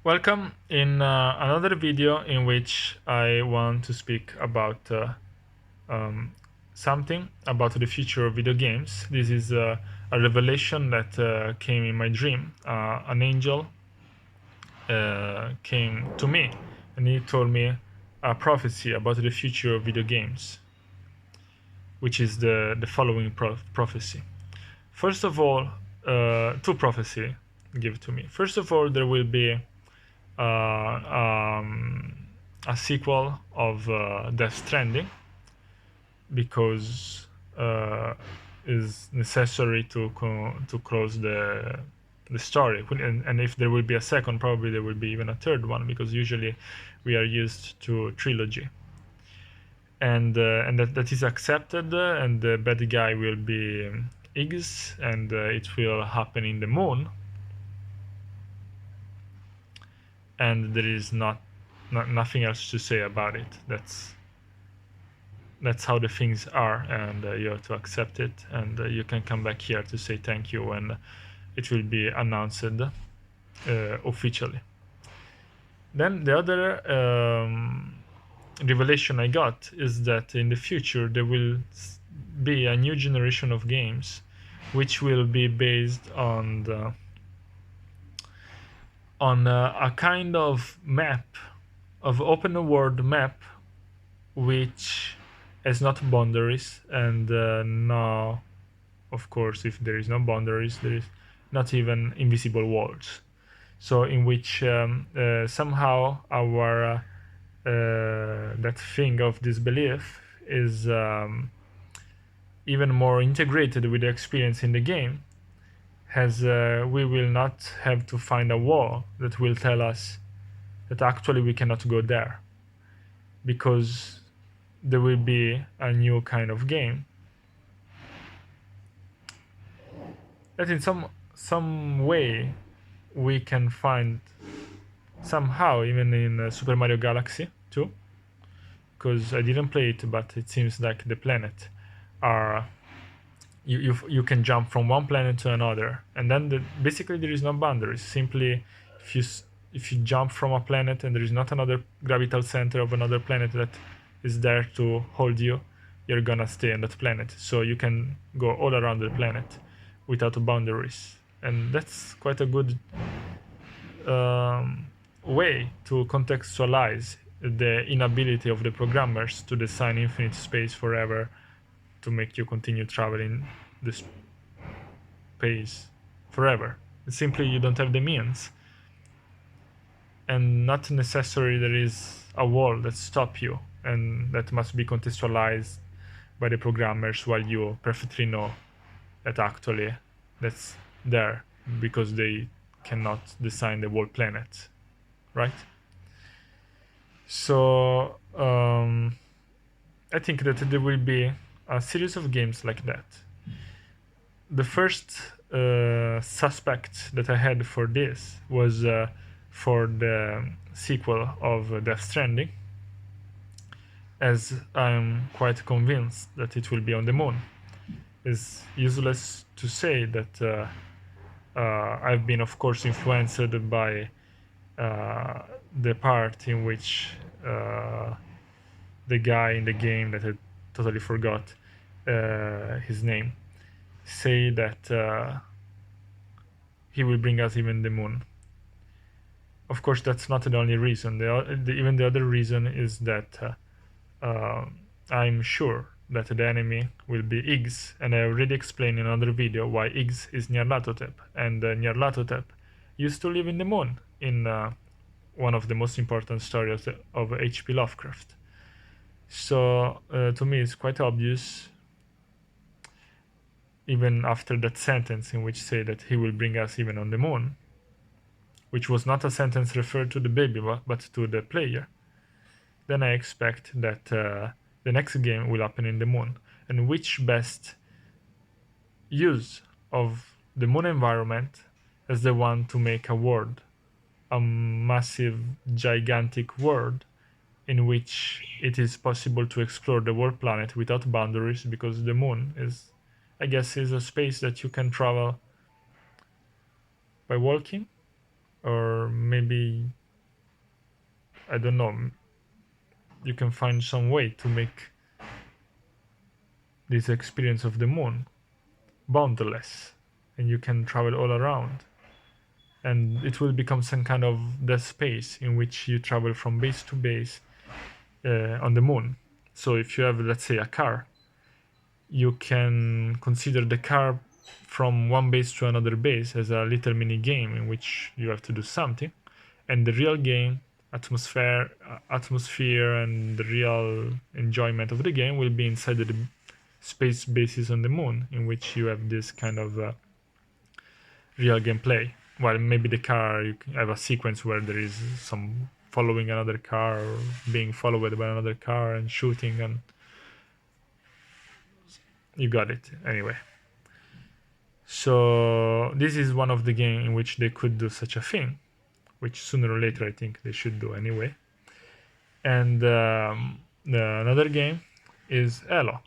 Welcome in another video in which I want to speak about um, something about the future of video games. This is a revelation that came in my dream. An angel came to me and he told me a prophecy about the future of video games, which is the following prophecy. First of all, two prophecy give to me. First of all, there will be uh, um, a sequel of Death Stranding because is necessary to close the story. And if there will be a second, probably there will be even a third one because usually we are used to trilogy. And that is accepted, and the bad guy will be Iggs, and it will happen in the moon, and there is nothing else to say about it. That's how the things are, and you have to accept it, and you can come back here to say thank you when it will be announced officially. Then the other revelation I got is that in the future there will be a new generation of games which will be based on a kind of map, of open world map, which has not boundaries, and now, of course, if there is no boundaries, there is not even invisible walls. So in which somehow our that thing of disbelief is even more integrated with the experience in the game, as we will not have to find a wall that will tell us that actually we cannot go there, because there will be a new kind of game that in some way we can find somehow even in Super Mario Galaxy 2, because I didn't play it, but it seems like the planet are you can jump from one planet to another, and then basically there is no boundaries. Simply, if you jump from a planet and there is not another gravitational center of another planet that is there to hold you, you're gonna stay on that planet. So you can go all around the planet without boundaries, and that's quite a good way to contextualize the inability of the programmers to design infinite space forever to make you continue traveling this space forever. It's simply you don't have the means, and not necessarily there is a wall that stops you, and that must be contextualized by the programmers, while you perfectly know that actually that's there because they cannot design the whole planet, right? So I think that there will be a series of games like that. The first suspect that I had for this was for the sequel of Death Stranding, as I'm quite convinced that it will be on the moon. It's useless to say that I've been, of course, influenced by the part in which the guy in the game that I totally forgot his name say that he will bring us even the moon. Of course, that's not the only reason. Even the other reason is that I'm sure that the enemy will be Iggs, and I already explained in another video why Iggs is Nyarlathotep, and Nyarlathotep used to live in the moon in one of the most important stories of H.P. Lovecraft. So to me, it's quite obvious, even after that sentence in which say that he will bring us even on the moon, which was not a sentence referred to the baby but to the player, then I expect that the next game will happen in the moon. And which best use of the moon environment as the one to make a world, a massive, gigantic world in which it is possible to explore the whole planet without boundaries, because the moon is, I guess, is a space that you can travel by walking, or maybe, I don't know, you can find some way to make this experience of the moon boundless, and you can travel all around, and it will become some kind of the space in which you travel from base to base on the moon. So if you have, let's say, a car, you can consider the car from one base to another base as a little mini game in which you have to do something, and the real game atmosphere and the real enjoyment of the game will be inside the space bases on the moon, in which you have this kind of real gameplay. Well, maybe the car, you have a sequence where there is some following another car or being followed by another car and shooting, and you got it anyway. So this is one of the games in which they could do such a thing, which sooner or later I think they should do anyway. And another game is Halo,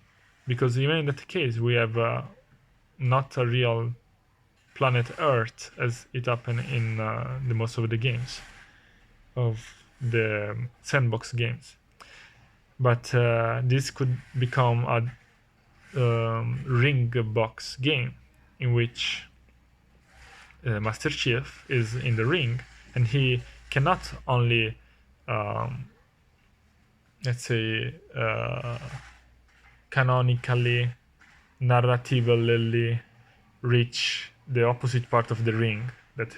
because even in that case we have not a real planet Earth as it happened in the most of the games of the sandbox games, but this could become a ring box game in which Master Chief is in the ring, and he cannot only let's say canonically, narratively reach the opposite part of the ring that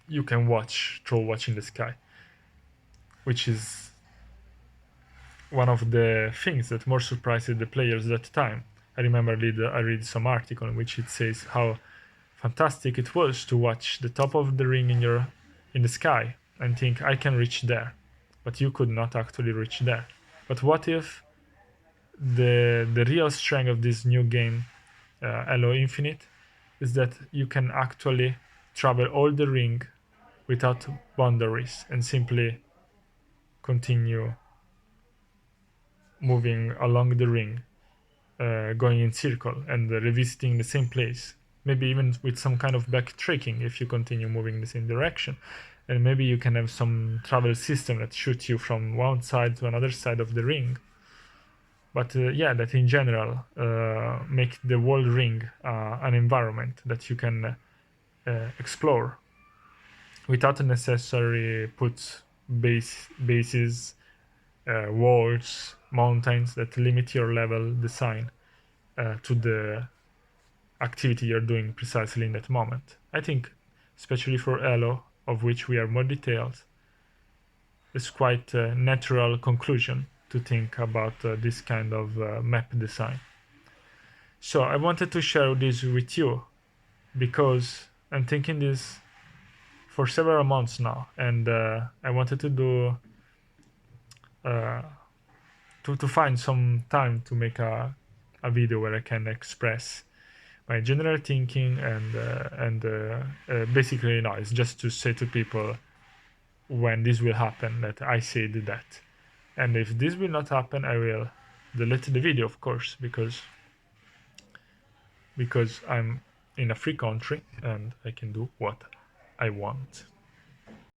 you can watch through watching the sky, which is one of the things that more surprised the players at that time. I remember I read some article in which it says how fantastic it was to watch the top of the ring in the sky and think I can reach there, but you could not actually reach there. But what if the real strength of this new game, Halo Infinite, is that you can actually travel all the ring without boundaries and simply continue moving along the ring, going in circle and revisiting the same place, maybe even with some kind of backtracking if you continue moving in the same direction. And maybe you can have some travel system that shoots you from one side to another side of the ring. But yeah, that in general make the whole ring an environment that you can explore without necessarily put bases, walls, mountains that limit your level design to the activity you're doing precisely in that moment. I think, especially for Halo, of which we have more details, it's quite a natural conclusion to think about this kind of map design. So I wanted to share this with you because I'm thinking this for several months now, and I wanted to do to find some time to make a video where I can express my general thinking and basically no, it's just to say to people when this will happen that I said that, and if this will not happen, I will delete the video, of course, because I'm in a free country and I can do what I want.